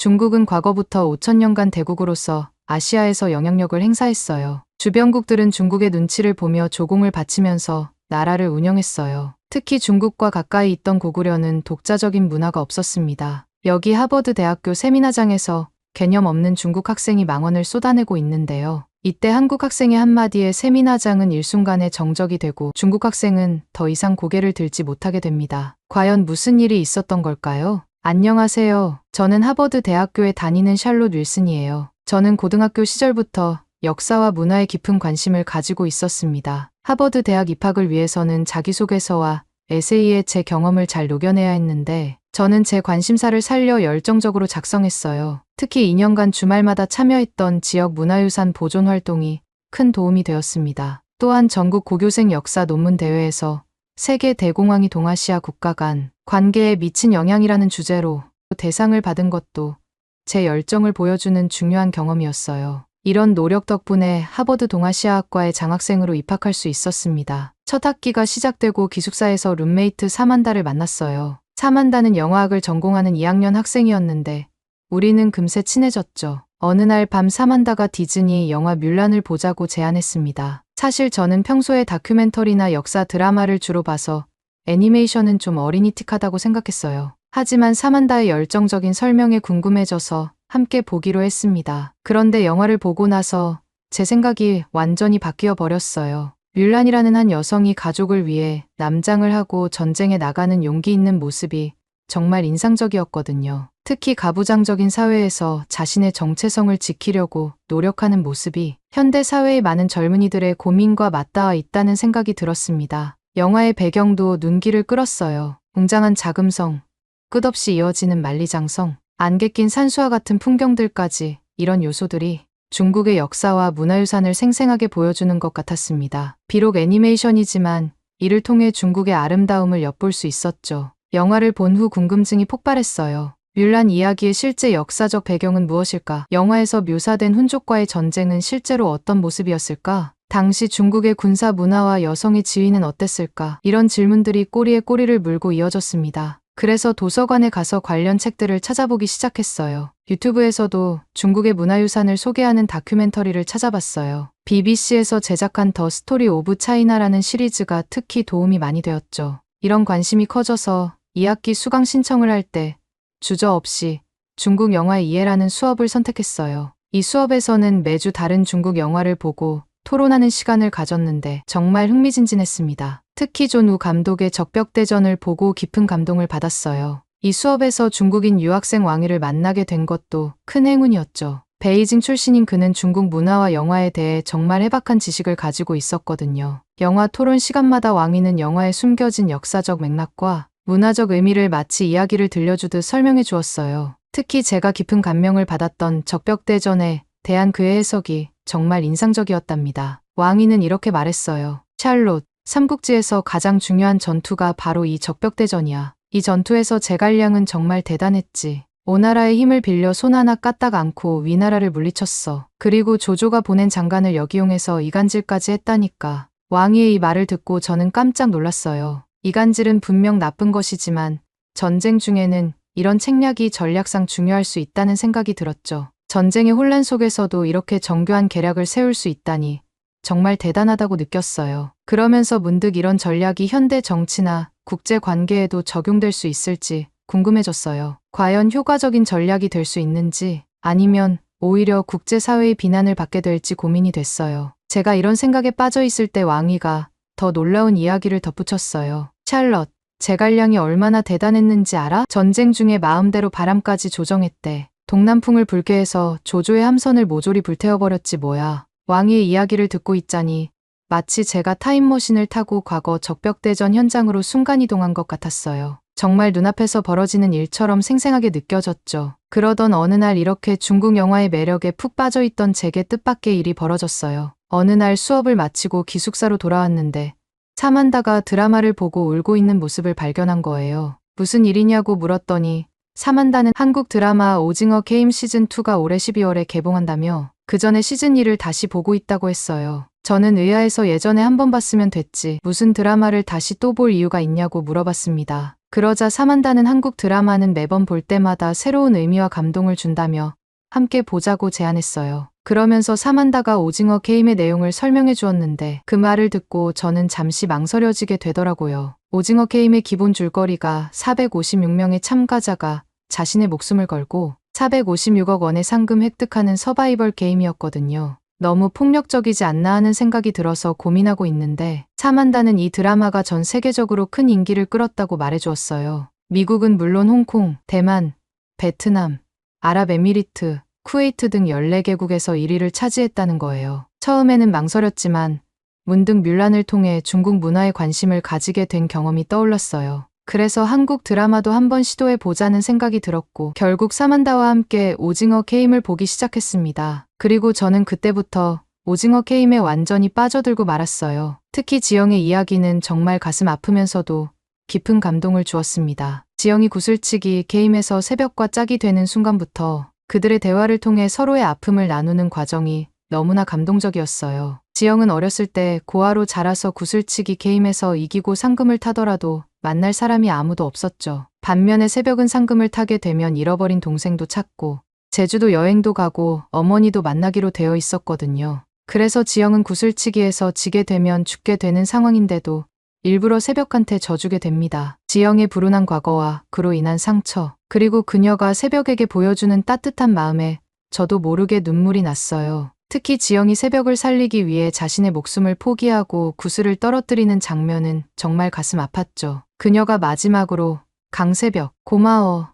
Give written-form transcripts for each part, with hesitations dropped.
중국은 과거부터 5천년간 대국으로서 아시아에서 영향력을 행사했어요. 주변국들은 중국의 눈치를 보며 조공을 바치면서 나라를 운영했어요. 특히 중국과 가까이 있던 고구려는 독자적인 문화가 없었습니다. 여기 하버드 대학교 세미나장에서 개념 없는 중국 학생이 망언을 쏟아내고 있는데요. 이때 한국 학생의 한마디에 세미나장은 일순간에 정적이 되고 중국 학생은 더 이상 고개를 들지 못하게 됩니다. 과연 무슨 일이 있었던 걸까요? 안녕하세요. 저는 하버드 대학교에 다니는 샬롯 윌슨이에요. 저는 고등학교 시절부터 역사와 문화에 깊은 관심을 가지고 있었습니다. 하버드 대학 입학을 위해서는 자기소개서와 에세이에 제 경험을 잘 녹여내야 했는데 저는 제 관심사를 살려 열정적으로 작성했어요. 특히 2년간 주말마다 참여했던 지역 문화유산 보존 활동이 큰 도움이 되었습니다. 또한 전국 고교생 역사 논문 대회에서 세계 대공황이 동아시아 국가 간 관계에 미친 영향이라는 주제로 대상을 받은 것도 제 열정을 보여주는 중요한 경험이었어요. 이런 노력 덕분에 하버드 동아시아학과에 장학생으로 입학할 수 있었습니다. 첫 학기가 시작되고 기숙사에서 룸메이트 사만다를 만났어요. 사만다는 영화학을 전공하는 2학년 학생이었는데 우리는 금세 친해졌죠. 어느 날 밤 사만다가 디즈니 영화 뮬란을 보자고 제안했습니다. 사실 저는 평소에 다큐멘터리나 역사 드라마를 주로 봐서 애니메이션은 좀 어린이틱하다고 생각했어요. 하지만 사만다의 열정적인 설명에 궁금해져서 함께 보기로 했습니다. 그런데 영화를 보고 나서 제 생각이 완전히 바뀌어 버렸어요. 뮬란이라는 한 여성이 가족을 위해 남장을 하고 전쟁에 나가는 용기 있는 모습이 정말 인상적이었거든요. 특히 가부장적인 사회에서 자신의 정체성을 지키려고 노력하는 모습이 현대 사회의 많은 젊은이들의 고민과 맞닿아 있다는 생각이 들었습니다. 영화의 배경도 눈길을 끌었어요. 웅장한 자금성, 끝없이 이어지는 만리장성, 안개 낀 산수와 같은 풍경들까지 이런 요소들이 중국의 역사와 문화유산을 생생하게 보여주는 것 같았습니다. 비록 애니메이션이지만 이를 통해 중국의 아름다움을 엿볼 수 있었죠. 영화를 본 후 궁금증이 폭발했어요. 뮬란 이야기의 실제 역사적 배경은 무엇일까? 영화에서 묘사된 훈족과의 전쟁은 실제로 어떤 모습이었을까? 당시 중국의 군사 문화와 여성의 지위는 어땠을까? 이런 질문들이 꼬리에 꼬리를 물고 이어졌습니다. 그래서 도서관에 가서 관련 책들을 찾아보기 시작했어요. 유튜브에서도 중국의 문화유산을 소개하는 다큐멘터리를 찾아봤어요. BBC에서 제작한 더 스토리 오브 차이나라는 시리즈가 특히 도움이 많이 되었죠. 이런 관심이 커져서 2학기 수강 신청을 할 때 주저없이 중국 영화의 이해라는 수업을 선택했어요. 이 수업에서는 매주 다른 중국 영화를 보고 토론하는 시간을 가졌는데 정말 흥미진진했습니다. 특히 존 우 감독의 적벽대전을 보고 깊은 감동을 받았어요. 이 수업에서 중국인 유학생 왕위를 만나게 된 것도 큰 행운이었죠. 베이징 출신인 그는 중국 문화와 영화에 대해 정말 해박한 지식을 가지고 있었거든요. 영화 토론 시간마다 왕위는 영화에 숨겨진 역사적 맥락과 문화적 의미를 마치 이야기를 들려주듯 설명해 주었어요. 특히 제가 깊은 감명을 받았던 적벽대전에 대한 그의 해석이 정말 인상적이었답니다. 왕위는 이렇게 말했어요. 샬롯, 삼국지에서 가장 중요한 전투가 바로 이 적벽대전이야. 이 전투에서 제갈량은 정말 대단했지. 오나라의 힘을 빌려 손 하나 까딱 않고 위나라를 물리쳤어. 그리고 조조가 보낸 장관을 역이용해서 이간질까지 했다니까. 왕위의 이 말을 듣고 저는 깜짝 놀랐어요. 이간질은 분명 나쁜 것이지만 전쟁 중에는 이런 책략이 전략상 중요할 수 있다는 생각이 들었죠. 전쟁의 혼란 속에서도 이렇게 정교한 계략을 세울 수 있다니 정말 대단하다고 느꼈어요. 그러면서 문득 이런 전략이 현대 정치나 국제 관계에도 적용될 수 있을지 궁금해졌어요. 과연 효과적인 전략이 될 수 있는지 아니면 오히려 국제사회의 비난을 받게 될지 고민이 됐어요. 제가 이런 생각에 빠져 있을 때 왕위가 더 놀라운 이야기를 덧붙였어요. 샬럿, 제갈량이 얼마나 대단했는지 알아? 전쟁 중에 마음대로 바람까지 조정했대. 동남풍을 불게 해서 조조의 함선을 모조리 불태워버렸지 뭐야. 왕위의 이야기를 듣고 있자니 마치 제가 타임머신을 타고 과거 적벽대전 현장으로 순간이동한 것 같았어요. 정말 눈앞에서 벌어지는 일처럼 생생하게 느껴졌죠. 그러던 어느 날 이렇게 중국 영화의 매력에 푹 빠져있던 제게 뜻밖의 일이 벌어졌어요. 어느 날 수업을 마치고 기숙사로 돌아왔는데 사만다가 드라마를 보고 울고 있는 모습을 발견한 거예요. 무슨 일이냐고 물었더니 사만다는 한국 드라마 오징어 게임 시즌2가 올해 12월에 개봉한다며 그 전에 시즌1을 다시 보고 있다고 했어요. 저는 의아해서 예전에 한 번 봤으면 됐지 무슨 드라마를 다시 또 볼 이유가 있냐고 물어봤습니다. 그러자 사만다는 한국 드라마는 매번 볼 때마다 새로운 의미와 감동을 준다며 함께 보자고 제안했어요. 그러면서 사만다가 오징어 게임의 내용을 설명해 주었는데 그 말을 듣고 저는 잠시 망설여지게 되더라고요. 오징어 게임의 기본 줄거리가 456명의 참가자가 자신의 목숨을 걸고 456억 원의 상금 획득하는 서바이벌 게임이었거든요. 너무 폭력적이지 않나 하는 생각이 들어서 고민하고 있는데 사만다는 이 드라마가 전 세계적으로 큰 인기를 끌었다고 말해주었어요. 미국은 물론 홍콩, 대만, 베트남, 아랍에미리트, 쿠웨이트 등 14개국에서 1위를 차지했다는 거예요. 처음에는 망설였지만 문득 뮬란을 통해 중국 문화에 관심을 가지게 된 경험이 떠올랐어요. 그래서 한국 드라마도 한번 시도해 보자는 생각이 들었고 결국 사만다와 함께 오징어 게임을 보기 시작했습니다. 그리고 저는 그때부터 오징어 게임에 완전히 빠져들고 말았어요. 특히 지영의 이야기는 정말 가슴 아프면서도 깊은 감동을 주었습니다. 지영이 구슬치기 게임에서 새벽과 짝이 되는 순간부터 그들의 대화를 통해 서로의 아픔을 나누는 과정이 너무나 감동적이었어요. 지영은 어렸을 때 고아로 자라서 구슬치기 게임에서 이기고 상금을 타더라도 만날 사람이 아무도 없었죠. 반면에 새벽은 상금을 타게 되면 잃어버린 동생도 찾고 제주도 여행도 가고 어머니도 만나기로 되어 있었거든요. 그래서 지영은 구슬치기에서 지게 되면 죽게 되는 상황인데도 일부러 새벽한테 져주게 됩니다. 지영의 불운한 과거와 그로 인한 상처, 그리고 그녀가 새벽에게 보여주는 따뜻한 마음에 저도 모르게 눈물이 났어요. 특히 지영이 새벽을 살리기 위해 자신의 목숨을 포기하고 구슬을 떨어뜨리는 장면은 정말 가슴 아팠죠. 그녀가 마지막으로 강새벽, 고마워.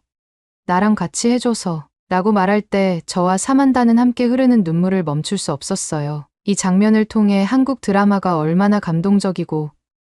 나랑 같이 해줘서 라고 말할 때 저와 사만다는 함께 흐르는 눈물을 멈출 수 없었어요. 이 장면을 통해 한국 드라마가 얼마나 감동적이고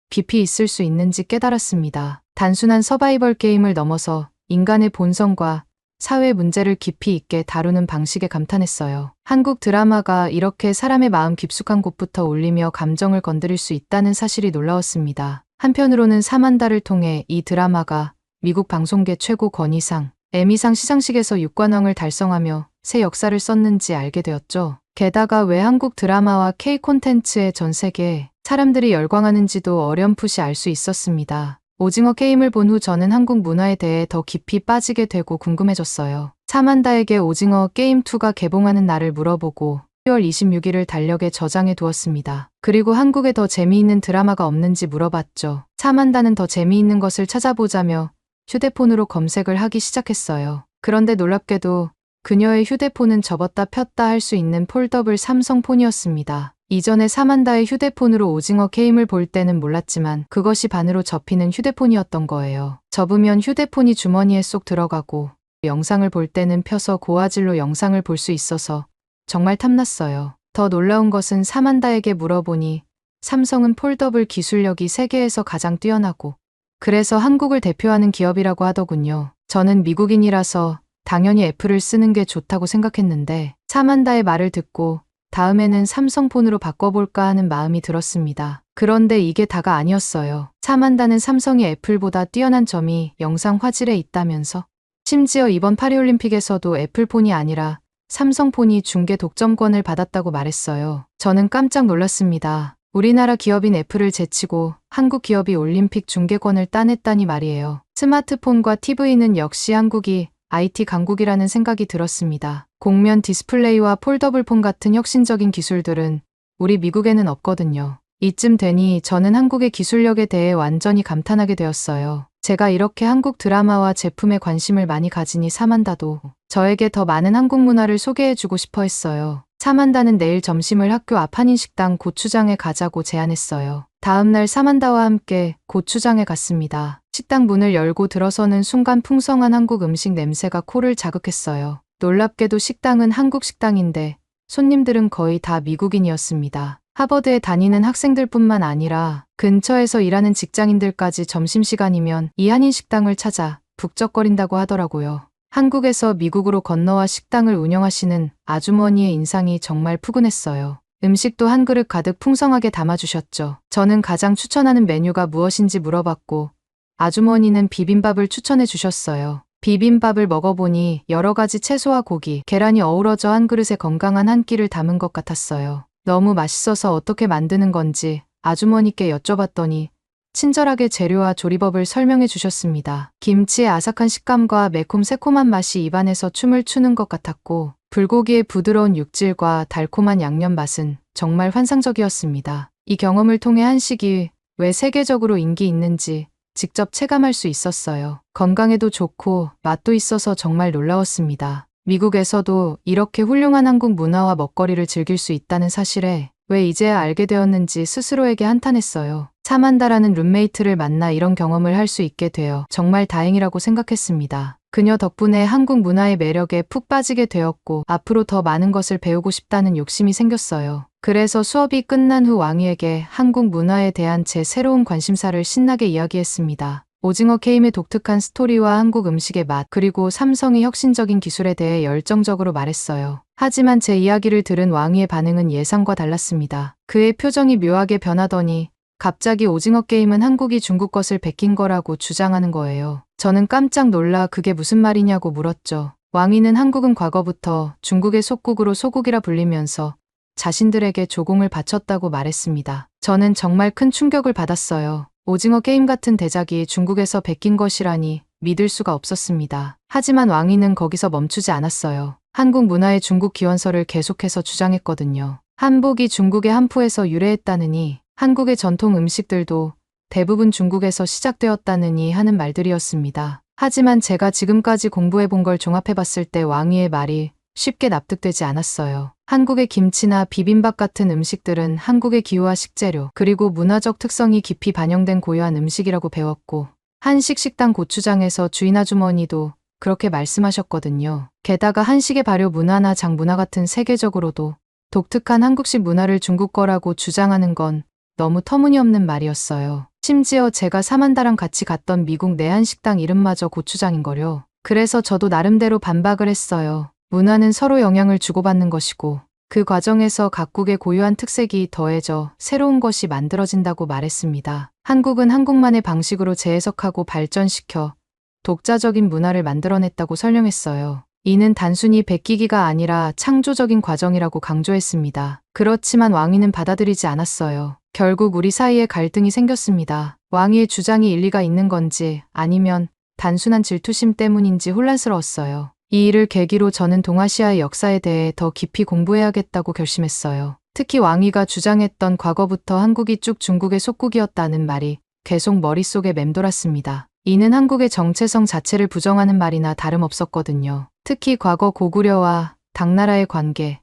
깊이 있을 수 있는지 깨달았습니다. 단순한 서바이벌 게임을 넘어서 인간의 본성과 사회 문제를 깊이 있게 다루는 방식에 감탄했어요. 한국 드라마가 이렇게 사람의 마음 깊숙한 곳부터 울리며 감정을 건드릴 수 있다는 사실이 놀라웠습니다. 한편으로는 사만다를 통해 이 드라마가 미국 방송계 최고 건의상, 에미상 시상식에서 6관왕을 달성하며 새 역사를 썼는지 알게 되었죠. 게다가 왜 한국 드라마와 K 콘텐츠의 전 세계에 사람들이 열광하는지도 어렴풋이 알 수 있었습니다. 오징어 게임을 본 후 저는 한국 문화에 대해 더 깊이 빠지게 되고 궁금해졌어요. 사만다에게 오징어 게임2가 개봉하는 날을 물어보고 10월 26일을 달력에 저장해 두었습니다. 그리고 한국에 더 재미있는 드라마가 없는지 물어봤죠. 사만다는 더 재미있는 것을 찾아보자며 휴대폰으로 검색을 하기 시작했어요. 그런데 놀랍게도 그녀의 휴대폰은 접었다 폈다 할 수 있는 폴더블 삼성폰이었습니다. 이전에 사만다의 휴대폰으로 오징어 게임을 볼 때는 몰랐지만 그것이 반으로 접히는 휴대폰이었던 거예요. 접으면 휴대폰이 주머니에 쏙 들어가고 영상을 볼 때는 펴서 고화질로 영상을 볼 수 있어서 정말 탐났어요. 더 놀라운 것은 사만다에게 물어보니 삼성은 폴더블 기술력이 세계에서 가장 뛰어나고 그래서 한국을 대표하는 기업이라고 하더군요. 저는 미국인이라서 당연히 애플을 쓰는 게 좋다고 생각했는데 사만다의 말을 듣고 다음에는 삼성폰으로 바꿔볼까 하는 마음이 들었습니다. 그런데 이게 다가 아니었어요. 사만다는 삼성이 애플보다 뛰어난 점이 영상 화질에 있다면서 심지어 이번 파리올림픽에서도 애플폰이 아니라 삼성폰이 중계 독점권을 받았다고 말했어요. 저는 깜짝 놀랐습니다. 우리나라 기업인 애플을 제치고 한국 기업이 올림픽 중계권을 따냈다니 말이에요. 스마트폰과 TV는 역시 한국이 IT 강국이라는 생각이 들었습니다. 곡면 디스플레이와 폴더블폰 같은 혁신적인 기술들은 우리 미국에는 없거든요. 이쯤 되니 저는 한국의 기술력에 대해 완전히 감탄하게 되었어요. 제가 이렇게 한국 드라마와 제품에 관심을 많이 가지니 사만다도 저에게 더 많은 한국 문화를 소개해주고 싶어 했어요. 사만다는 내일 점심을 학교 앞 한인식당 고추장에 가자고 제안했어요. 다음날 사만다와 함께 고추장에 갔습니다. 식당 문을 열고 들어서는 순간 풍성한 한국 음식 냄새가 코를 자극했어요. 놀랍게도 식당은 한국 식당인데 손님들은 거의 다 미국인이었습니다. 하버드에 다니는 학생들뿐만 아니라 근처에서 일하는 직장인들까지 점심시간이면 이 한인식당을 찾아 북적거린다고 하더라고요. 한국에서 미국으로 건너와 식당을 운영하시는 아주머니의 인상이 정말 푸근했어요. 음식도 한 그릇 가득 풍성하게 담아주셨죠. 저는 가장 추천하는 메뉴가 무엇인지 물어봤고 아주머니는 비빔밥을 추천해 주셨어요. 비빔밥을 먹어보니 여러 가지 채소와 고기, 계란이 어우러져 한 그릇에 건강한 한 끼를 담은 것 같았어요. 너무 맛있어서 어떻게 만드는 건지 아주머니께 여쭤봤더니 친절하게 재료와 조리법을 설명해 주셨습니다. 김치의 아삭한 식감과 매콤 새콤한 맛이 입안에서 춤을 추는 것 같았고, 불고기의 부드러운 육질과 달콤한 양념 맛은 정말 환상적이었습니다. 이 경험을 통해 한식이 왜 세계적으로 인기 있는지 직접 체감할 수 있었어요. 건강에도 좋고 맛도 있어서 정말 놀라웠습니다. 미국에서도 이렇게 훌륭한 한국 문화와 먹거리를 즐길 수 있다는 사실에 왜 이제야 알게 되었는지 스스로에게 한탄했어요. 사만다라는 룸메이트를 만나 이런 경험을 할 수 있게 되어 정말 다행이라고 생각했습니다. 그녀 덕분에 한국 문화의 매력에 푹 빠지게 되었고 앞으로 더 많은 것을 배우고 싶다는 욕심이 생겼어요. 그래서 수업이 끝난 후 왕희에게 한국 문화에 대한 제 새로운 관심사를 신나게 이야기했습니다. 오징어 게임의 독특한 스토리와 한국 음식의 맛, 그리고 삼성의 혁신적인 기술에 대해 열정적으로 말했어요. 하지만 제 이야기를 들은 왕희의 반응은 예상과 달랐습니다. 그의 표정이 묘하게 변하더니 갑자기 오징어 게임은 한국이 중국 것을 베낀 거라고 주장하는 거예요. 저는 깜짝 놀라 그게 무슨 말이냐고 물었죠. 왕희는 한국은 과거부터 중국의 속국으로 소국이라 불리면서 자신들에게 조공을 바쳤다고 말했습니다. 저는 정말 큰 충격을 받았어요. 오징어 게임 같은 대작이 중국에서 베낀 것이라니 믿을 수가 없었습니다. 하지만 왕희는 거기서 멈추지 않았어요. 한국 문화의 중국 기원서를 계속해서 주장했거든요. 한복이 중국의 한푸에서 유래했다느니 한국의 전통 음식들도 대부분 중국에서 시작되었다느니 하는 말들이었습니다. 하지만 제가 지금까지 공부해본 걸 종합해봤을 때 왕희의 말이 쉽게 납득되지 않았어요. 한국의 김치나 비빔밥 같은 음식들은 한국의 기후와 식재료, 그리고 문화적 특성이 깊이 반영된 고유한 음식이라고 배웠고, 한식 식당 고추장에서 주인 아주머니도 그렇게 말씀하셨거든요. 게다가 한식의 발효 문화나 장 문화 같은 세계적으로도 독특한 한국식 문화를 중국 거라고 주장하는 건 너무 터무니없는 말이었어요. 심지어 제가 사만다랑 같이 갔던 미국 내한식당 이름마저 고추장인걸요. 그래서 저도 나름대로 반박을 했어요. 문화는 서로 영향을 주고받는 것이고 그 과정에서 각국의 고유한 특색이 더해져 새로운 것이 만들어진다고 말했습니다. 한국은 한국만의 방식으로 재해석하고 발전시켜 독자적인 문화를 만들어냈다고 설명했어요. 이는 단순히 베끼기가 아니라 창조적인 과정이라고 강조했습니다. 그렇지만 왕희는 받아들이지 않았어요. 결국 우리 사이에 갈등이 생겼습니다. 왕희의 주장이 일리가 있는 건지 아니면 단순한 질투심 때문인지 혼란스러웠어요. 이 일을 계기로 저는 동아시아의 역사에 대해 더 깊이 공부해야겠다고 결심했어요. 특히 왕희가 주장했던 과거부터 한국이 쭉 중국의 속국이었다는 말이 계속 머릿속에 맴돌았습니다. 이는 한국의 정체성 자체를 부정하는 말이나 다름없었거든요. 특히 과거 고구려와 당나라의 관계,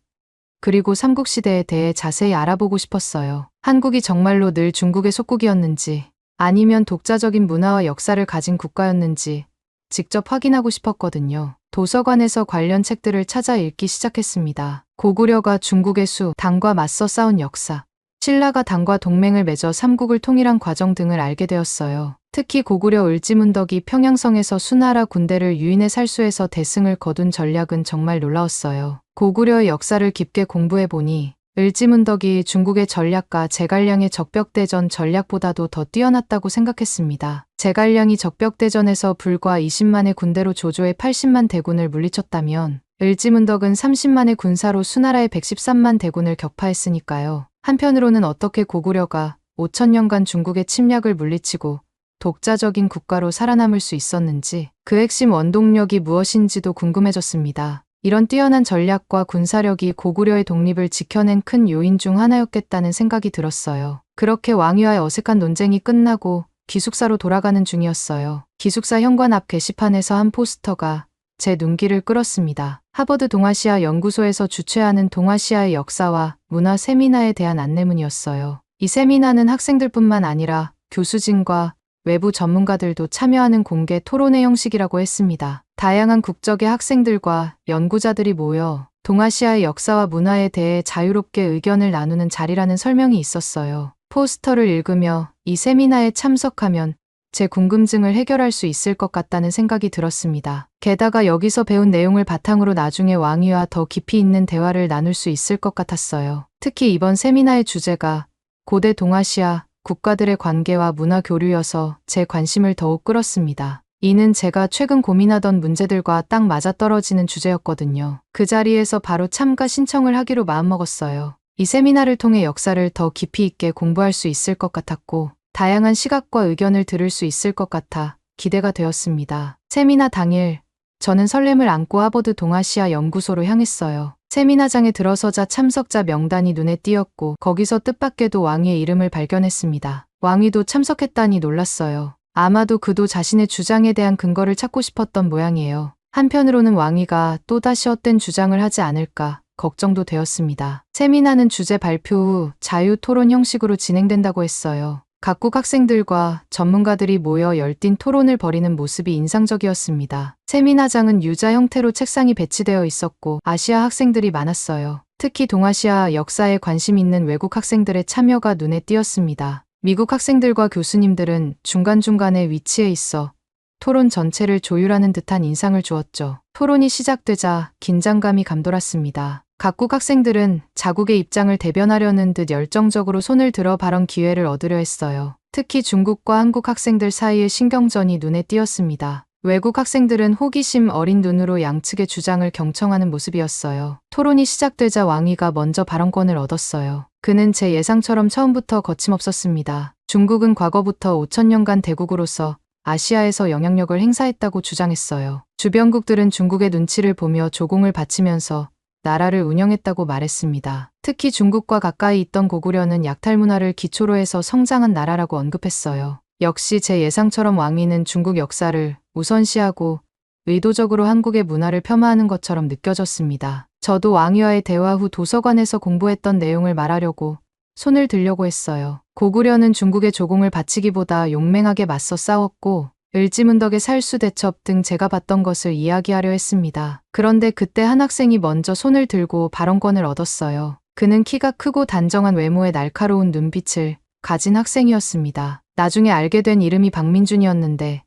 그리고 삼국시대에 대해 자세히 알아보고 싶었어요. 한국이 정말로 늘 중국의 속국이었는지 아니면 독자적인 문화와 역사를 가진 국가였는지 직접 확인하고 싶었거든요. 도서관에서 관련 책들을 찾아 읽기 시작했습니다. 고구려가 중국의 수, 당과 맞서 싸운 역사, 신라가 당과 동맹을 맺어 삼국을 통일한 과정 등을 알게 되었어요. 특히 고구려 을지문덕이 평양성에서 수나라 군대를 유인해 살수해서 대승을 거둔 전략은 정말 놀라웠어요. 고구려의 역사를 깊게 공부해보니 을지문덕이 중국의 전략가 제갈량의 적벽대전 전략보다도 더 뛰어났다고 생각했습니다. 제갈량이 적벽대전에서 불과 20만의 군대로 조조의 80만 대군을 물리쳤다면 을지문덕은 30만의 군사로 수나라의 113만 대군을 격파했으니까요. 한편으로는 어떻게 고구려가 5천년간 중국의 침략을 물리치고 독자적인 국가로 살아남을 수 있었는지 그 핵심 원동력이 무엇인지도 궁금해졌습니다. 이런 뛰어난 전략과 군사력이 고구려의 독립을 지켜낸 큰 요인 중 하나였겠다는 생각이 들었어요. 그렇게 왕위와의 어색한 논쟁이 끝나고 기숙사로 돌아가는 중이었어요. 기숙사 현관 앞 게시판에서 한 포스터가 제 눈길을 끌었습니다. 하버드 동아시아 연구소에서 주최하는 동아시아의 역사와 문화 세미나에 대한 안내문이었어요. 이 세미나는 학생들뿐만 아니라 교수진과 외부 전문가들도 참여하는 공개 토론회 형식이라고 했습니다. 다양한 국적의 학생들과 연구자들이 모여 동아시아의 역사와 문화에 대해 자유롭게 의견을 나누는 자리라는 설명이 있었어요. 포스터를 읽으며 이 세미나에 참석하면 제 궁금증을 해결할 수 있을 것 같다는 생각이 들었습니다. 게다가 여기서 배운 내용을 바탕으로 나중에 왕위와 더 깊이 있는 대화를 나눌 수 있을 것 같았어요. 특히 이번 세미나의 주제가 고대 동아시아 국가들의 관계와 문화 교류여서 제 관심을 더욱 끌었습니다. 이는 제가 최근 고민하던 문제들과 딱 맞아떨어지는 주제였거든요. 그 자리에서 바로 참가 신청을 하기로 마음먹었어요. 이 세미나를 통해 역사를 더 깊이 있게 공부할 수 있을 것 같았고 다양한 시각과 의견을 들을 수 있을 것 같아 기대가 되었습니다. 세미나 당일, 저는 설렘을 안고 하버드 동아시아 연구소로 향했어요. 세미나장에 들어서자 참석자 명단이 눈에 띄었고 거기서 뜻밖에도 왕위의 이름을 발견했습니다. 왕위도 참석했다니 놀랐어요. 아마도 그도 자신의 주장에 대한 근거를 찾고 싶었던 모양이에요. 한편으로는 왕위가 또다시 헛된 주장을 하지 않을까 걱정도 되었습니다. 세미나는 주제 발표 후 자유 토론 형식으로 진행된다고 했어요. 각국 학생들과 전문가들이 모여 열띤 토론을 벌이는 모습이 인상적이었습니다. 세미나장은 U자 형태로 책상이 배치되어 있었고 아시아 학생들이 많았어요. 특히 동아시아 역사에 관심 있는 외국 학생들의 참여가 눈에 띄었습니다. 미국 학생들과 교수님들은 중간중간에 위치해 있어 토론 전체를 조율하는 듯한 인상을 주었죠. 토론이 시작되자 긴장감이 감돌았습니다. 각국 학생들은 자국의 입장을 대변하려는 듯 열정적으로 손을 들어 발언 기회를 얻으려 했어요. 특히 중국과 한국 학생들 사이의 신경전이 눈에 띄었습니다. 외국 학생들은 호기심 어린 눈으로 양측의 주장을 경청하는 모습이었어요. 토론이 시작되자 왕위가 먼저 발언권을 얻었어요. 그는 제 예상처럼 처음부터 거침없었습니다. 중국은 과거부터 5천년간 대국으로서 아시아에서 영향력을 행사했다고 주장했어요. 주변국들은 중국의 눈치를 보며 조공을 바치면서 나라를 운영했다고 말했습니다. 특히 중국과 가까이 있던 고구려는 약탈 문화를 기초로 해서 성장한 나라라고 언급했어요. 역시 제 예상처럼 왕위는 중국 역사를 우선시하고 의도적으로 한국의 문화를 폄하하는 것처럼 느껴졌습니다. 저도 왕위와의 대화 후 도서관에서 공부했던 내용을 말하려고 손을 들려고 했어요. 고구려는 중국의 조공을 바치기보다 용맹하게 맞서 싸웠고 을지문덕의 살수대첩 등 제가 봤던 것을 이야기하려 했습니다. 그런데 그때 한 학생이 먼저 손을 들고 발언권을 얻었어요. 그는 키가 크고 단정한 외모에 날카로운 눈빛을 가진 학생이었습니다. 나중에 알게 된 이름이 박민준이었는데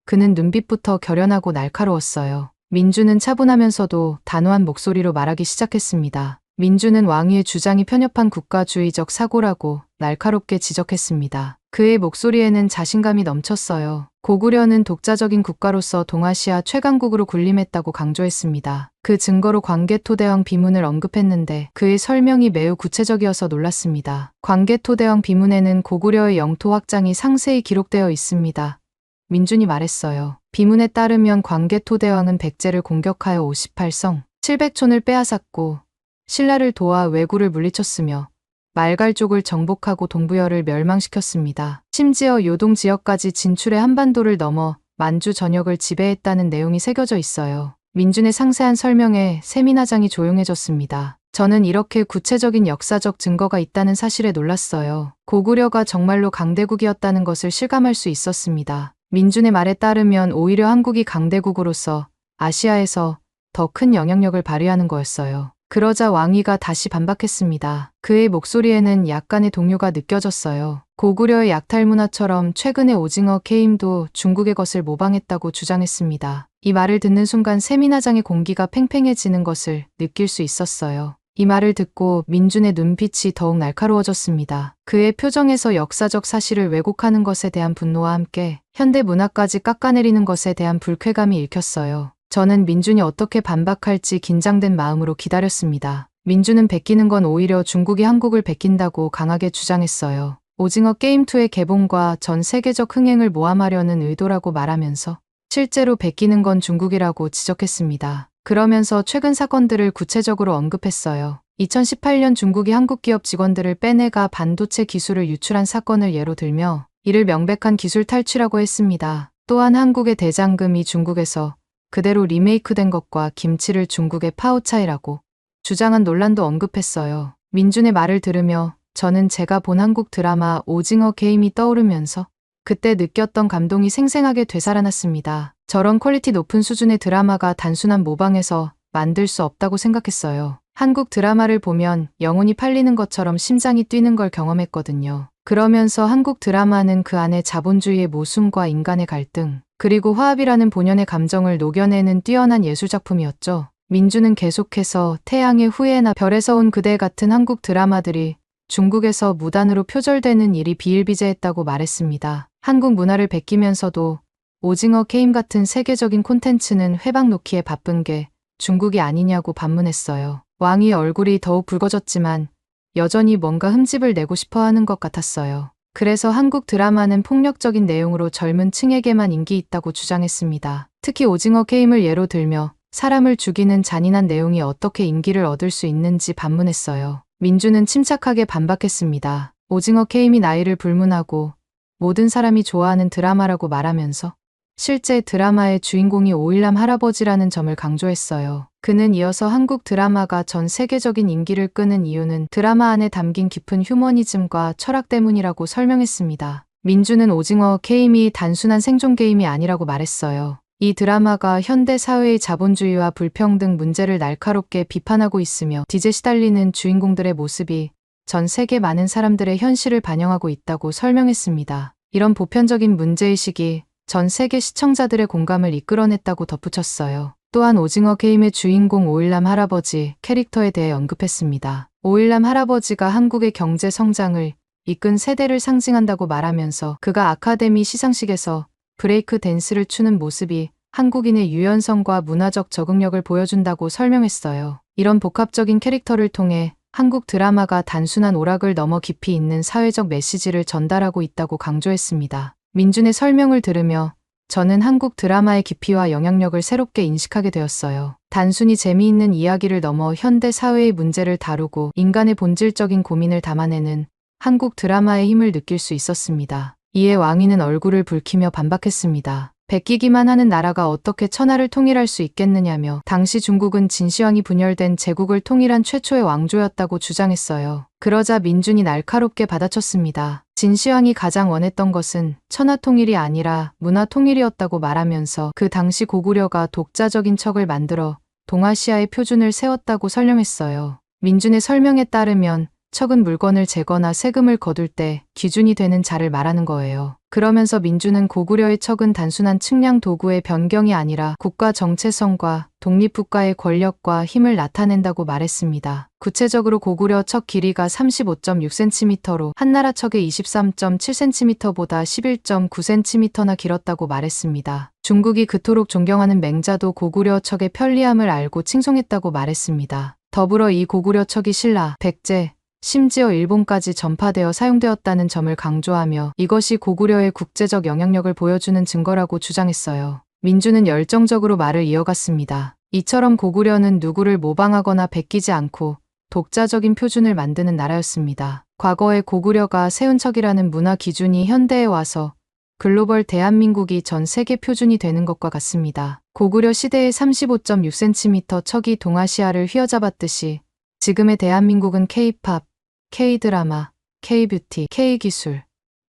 그는 눈빛부터 결연하고 날카로웠어요. 민준은 차분하면서도 단호한 목소리로 말하기 시작했습니다. 민준은 왕위의 주장이 편협한 국가주의적 사고라고 날카롭게 지적했습니다. 그의 목소리에는 자신감이 넘쳤어요. 고구려는 독자적인 국가로서 동아시아 최강국으로 군림했다고 강조했습니다. 그 증거로 광개토대왕 비문을 언급했는데 그의 설명이 매우 구체적이어서 놀랐습니다. 광개토대왕 비문에는 고구려의 영토 확장이 상세히 기록되어 있습니다. 민준이 말했어요. 비문에 따르면 광개토대왕은 백제를 공격하여 58성, 700촌을 빼앗았고 신라를 도와 왜구를 물리쳤으며 말갈족을 정복하고 동부열을 멸망시켰습니다. 심지어 요동 지역까지 진출해 한반도를 넘어 만주 전역을 지배했다는 내용이 새겨져 있어요. 민준의 상세한 설명에 세미나장이 조용해졌습니다. 저는 이렇게 구체적인 역사적 증거가 있다는 사실에 놀랐어요. 고구려가 정말로 강대국이었다는 것을 실감할 수 있었습니다. 민준의 말에 따르면 오히려 한국이 강대국으로서 아시아에서 더 큰 영향력을 발휘하는 거였어요. 그러자 왕위가 다시 반박했습니다. 그의 목소리에는 약간의 동요가 느껴졌어요. 고구려의 약탈 문화처럼 최근의 오징어 게임도 중국의 것을 모방했다고 주장했습니다. 이 말을 듣는 순간 세미나장의 공기가 팽팽해지는 것을 느낄 수 있었어요. 이 말을 듣고 민준의 눈빛이 더욱 날카로워졌습니다. 그의 표정에서 역사적 사실을 왜곡하는 것에 대한 분노와 함께 현대 문화까지 깎아내리는 것에 대한 불쾌감이 읽혔어요. 저는 민준이 어떻게 반박할지 긴장된 마음으로 기다렸습니다. 민준은 베끼는 건 오히려 중국이 한국을 베낀다고 강하게 주장했어요. 오징어 게임2의 개봉과 전 세계적 흥행을 모함하려는 의도라고 말하면서 실제로 베끼는 건 중국이라고 지적했습니다. 그러면서 최근 사건들을 구체적으로 언급했어요. 2018년 중국이 한국 기업 직원들을 빼내가 반도체 기술을 유출한 사건을 예로 들며 이를 명백한 기술 탈취라고 했습니다. 또한 한국의 대장금이 중국에서 그대로 리메이크된 것과 김치를 중국의 파오차이라고 주장한 논란도 언급했어요. 민준의 말을 들으며 저는 제가 본 한국 드라마 오징어 게임이 떠오르면서 그때 느꼈던 감동이 생생하게 되살아났습니다. 저런 퀄리티 높은 수준의 드라마가 단순한 모방에서 만들 수 없다고 생각했어요. 한국 드라마를 보면 영혼이 팔리는 것처럼 심장이 뛰는 걸 경험했거든요. 그러면서 한국 드라마는 그 안에 자본주의의 모순과 인간의 갈등, 그리고 화합이라는 본연의 감정을 녹여내는 뛰어난 예술작품이었죠. 민주는 계속해서 태양의 후예나 별에서 온 그대 같은 한국 드라마들이 중국에서 무단으로 표절되는 일이 비일비재했다고 말했습니다. 한국 문화를 베끼면서도 오징어 게임 같은 세계적인 콘텐츠는 회방 놓기에 바쁜 게 중국이 아니냐고 반문했어요. 왕의 얼굴이 더욱 붉어졌지만 여전히 뭔가 흠집을 내고 싶어 하는 것 같았어요. 그래서 한국 드라마는 폭력적인 내용으로 젊은 층에게만 인기 있다고 주장했습니다. 특히 오징어 게임을 예로 들며 사람을 죽이는 잔인한 내용이 어떻게 인기를 얻을 수 있는지 반문했어요. 민주는 침착하게 반박했습니다. 오징어 게임이 나이를 불문하고 모든 사람이 좋아하는 드라마라고 말하면서 실제 드라마의 주인공이 오일남 할아버지라는 점을 강조했어요. 그는 이어서 한국 드라마가 전 세계적인 인기를 끄는 이유는 드라마 안에 담긴 깊은 휴머니즘과 철학 때문이라고 설명했습니다. 민주는 오징어 게임이 단순한 생존 게임이 아니라고 말했어요. 이 드라마가 현대 사회의 자본주의와 불평등 문제를 날카롭게 비판하고 있으며 빚에 시달리는 주인공들의 모습이 전 세계 많은 사람들의 현실을 반영하고 있다고 설명했습니다. 이런 보편적인 문제의식이 전 세계 시청자들의 공감을 이끌어냈다고 덧붙였어요. 또한 오징어 게임의 주인공 오일남 할아버지 캐릭터에 대해 언급했습니다. 오일남 할아버지가 한국의 경제 성장을 이끈 세대를 상징한다고 말하면서 그가 아카데미 시상식에서 브레이크 댄스를 추는 모습이 한국인의 유연성과 문화적 적응력을 보여준다고 설명했어요. 이런 복합적인 캐릭터를 통해 한국 드라마가 단순한 오락을 넘어 깊이 있는 사회적 메시지를 전달하고 있다고 강조했습니다. 민준의 설명을 들으며 저는 한국 드라마의 깊이와 영향력을 새롭게 인식하게 되었어요. 단순히 재미있는 이야기를 넘어 현대 사회의 문제를 다루고 인간의 본질적인 고민을 담아내는 한국 드라마의 힘을 느낄 수 있었습니다. 이에 왕이는 얼굴을 붉히며 반박했습니다. 베끼기만 하는 나라가 어떻게 천하를 통일할 수 있겠느냐며 당시 중국은 진시황이 분열된 제국을 통일한 최초의 왕조였다고 주장했어요. 그러자 민준이 날카롭게 받아쳤습니다. 진시황이 가장 원했던 것은 천하 통일이 아니라 문화 통일이었다고 말하면서 그 당시 고구려가 독자적인 척을 만들어 동아시아의 표준을 세웠다고 설명했어요. 민준의 설명에 따르면 척은 물건을 재거나 세금을 거둘 때 기준이 되는 자를 말하는 거예요. 그러면서 민주는 고구려의 척은 단순한 측량 도구의 변경이 아니라 국가 정체성과 독립국가의 권력과 힘을 나타낸다고 말했습니다. 구체적으로 고구려 척 길이가 35.6cm로 한나라 척의 23.7cm보다 11.9cm나 길었다고 말했습니다. 중국이 그토록 존경하는 맹자도 고구려 척의 편리함을 알고 칭송했다고 말했습니다. 더불어 이 고구려 척이 신라, 백제, 심지어 일본까지 전파되어 사용되었다는 점을 강조하며 이것이 고구려의 국제적 영향력을 보여주는 증거라고 주장했어요. 민주는 열정적으로 말을 이어갔습니다. 이처럼 고구려는 누구를 모방하거나 베끼지 않고 독자적인 표준을 만드는 나라였습니다. 과거에 고구려가 세운 척이라는 문화 기준이 현대에 와서 글로벌 대한민국이 전 세계 표준이 되는 것과 같습니다. 고구려 시대의 35.6cm 척이 동아시아를 휘어잡았듯이 지금의 대한민국은 K-팝, K-드라마, K-뷰티, K-기술,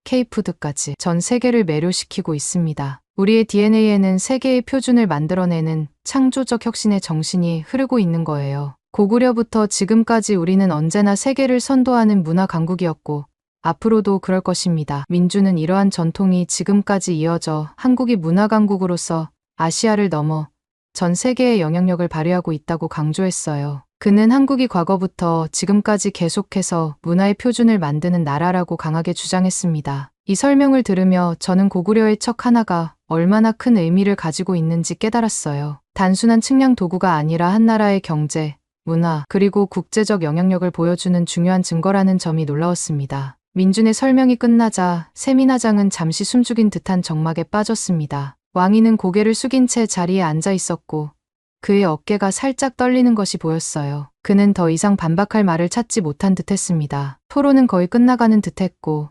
K-푸드까지 전 세계를 매료시키고 있습니다. 우리의 DNA에는 세계의 표준을 만들어내는 창조적 혁신의 정신이 흐르고 있는 거예요. 고구려부터 지금까지 우리는 언제나 세계를 선도하는 문화 강국이었고 앞으로도 그럴 것입니다. 민주는 이러한 전통이 지금까지 이어져 한국이 문화 강국으로서 아시아를 넘어 전 세계에 영향력을 발휘하고 있다고 강조했어요. 그는 한국이 과거부터 지금까지 계속해서 문화의 표준을 만드는 나라라고 강하게 주장했습니다. 이 설명을 들으며 저는 고구려의 척 하나가 얼마나 큰 의미를 가지고 있는지 깨달았어요. 단순한 측량 도구가 아니라 한 나라의 경제, 문화, 그리고 국제적 영향력을 보여주는 중요한 증거라는 점이 놀라웠습니다. 민준의 설명이 끝나자 세미나장은 잠시 숨죽인 듯한 정막에 빠졌습니다. 왕이는 고개를 숙인 채 자리에 앉아 있었고 그의 어깨가 살짝 떨리는 것이 보였어요. 그는 더 이상 반박할 말을 찾지 못한 듯했습니다. 토론은 거의 끝나가는 듯했고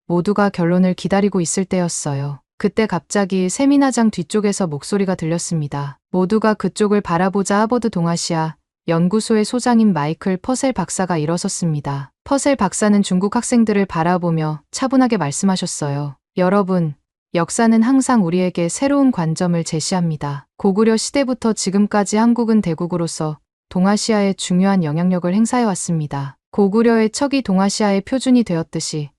모두가 결론을 기다리고 있을 때였어요. 그때 갑자기 세미나장 뒤쪽에서 목소리가 들렸습니다. 모두가 그쪽을 바라보자 하버드 동아시아 연구소의 소장인 마이클 퍼셀 박사가 일어섰습니다. 퍼셀 박사는 중국 학생들을 바라보며 차분하게 말씀하셨어요. 여러분, 역사는 항상 우리에게 새로운 관점을 제시합니다. 고구려 시대부터 지금까지 한국은 대국으로서 동아시아에 중요한 영향력을 행사해왔습니다. 고구려의 척이 동아시아의 표준이 되었듯이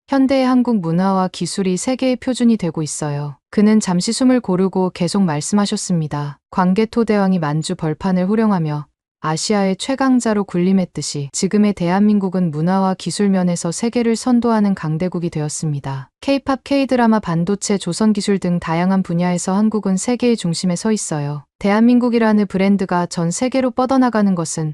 현대의 한국 문화와 기술이 세계의 표준이 되고 있어요. 그는 잠시 숨을 고르고 계속 말씀하셨습니다. 광개토대왕이 만주 벌판을 호령하며 아시아의 최강자로 군림했듯이 지금의 대한민국은 문화와 기술 면에서 세계를 선도하는 강대국이 되었습니다. K-팝, K-드라마, 반도체, 조선기술 등 다양한 분야에서 한국은 세계의 중심에 서 있어요. 대한민국이라는 브랜드가 전 세계로 뻗어나가는 것은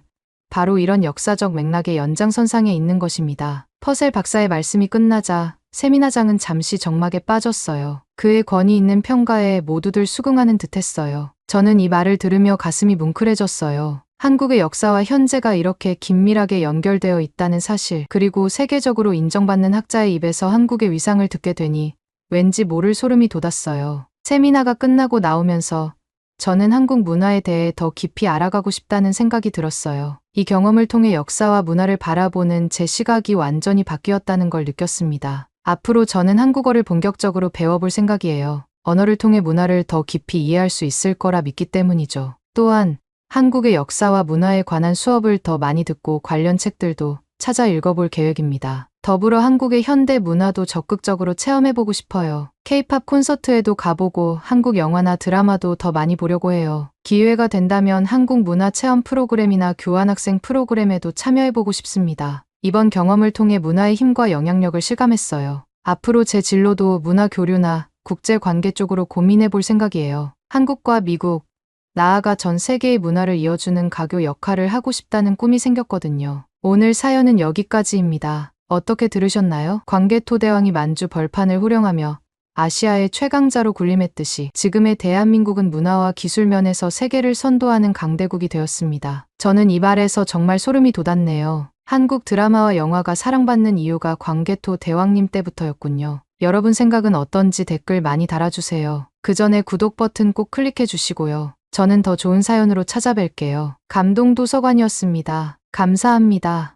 바로 이런 역사적 맥락의 연장선상에 있는 것입니다. 퍼셀 박사의 말씀이 끝나자 세미나장은 잠시 정막에 빠졌어요. 그의 권위 있는 평가에 모두들 수긍하는 듯했어요. 저는 이 말을 들으며 가슴이 뭉클해졌어요. 한국의 역사와 현재가 이렇게 긴밀하게 연결되어 있다는 사실, 그리고 세계적으로 인정받는 학자의 입에서 한국의 위상을 듣게 되니 왠지 모를 소름이 돋았어요. 세미나가 끝나고 나오면서 저는 한국 문화에 대해 더 깊이 알아가고 싶다는 생각이 들었어요. 이 경험을 통해 역사와 문화를 바라보는 제 시각이 완전히 바뀌었다는 걸 느꼈습니다. 앞으로 저는 한국어를 본격적으로 배워볼 생각이에요. 언어를 통해 문화를 더 깊이 이해할 수 있을 거라 믿기 때문이죠. 또한 한국의 역사와 문화에 관한 수업을 더 많이 듣고 관련 책들도 찾아 읽어볼 계획입니다. 더불어 한국의 현대 문화도 적극적으로 체험해보고 싶어요. K-팝 콘서트에도 가보고 한국 영화나 드라마도 더 많이 보려고 해요. 기회가 된다면 한국 문화 체험 프로그램이나 교환학생 프로그램에도 참여해보고 싶습니다. 이번 경험을 통해 문화의 힘과 영향력을 실감했어요. 앞으로 제 진로도 문화 교류나 국제관계 쪽으로 고민해볼 생각이에요. 한국과 미국, 나아가 전 세계의 문화를 이어주는 가교 역할을 하고 싶다는 꿈이 생겼거든요. 오늘 사연은 여기까지입니다. 어떻게 들으셨나요? 광개토대왕이 만주 벌판을 호령하며 아시아의 최강자로 군림했듯이 지금의 대한민국은 문화와 기술 면에서 세계를 선도하는 강대국이 되었습니다. 저는 이 말에서 정말 소름이 돋았네요. 한국 드라마와 영화가 사랑받는 이유가 광개토 대왕님 때부터였군요. 여러분 생각은 어떤지 댓글 많이 달아주세요. 그 전에 구독 버튼 꼭 클릭해 주시고요. 저는 더 좋은 사연으로 찾아뵐게요. 감동도서관이었습니다. 감사합니다.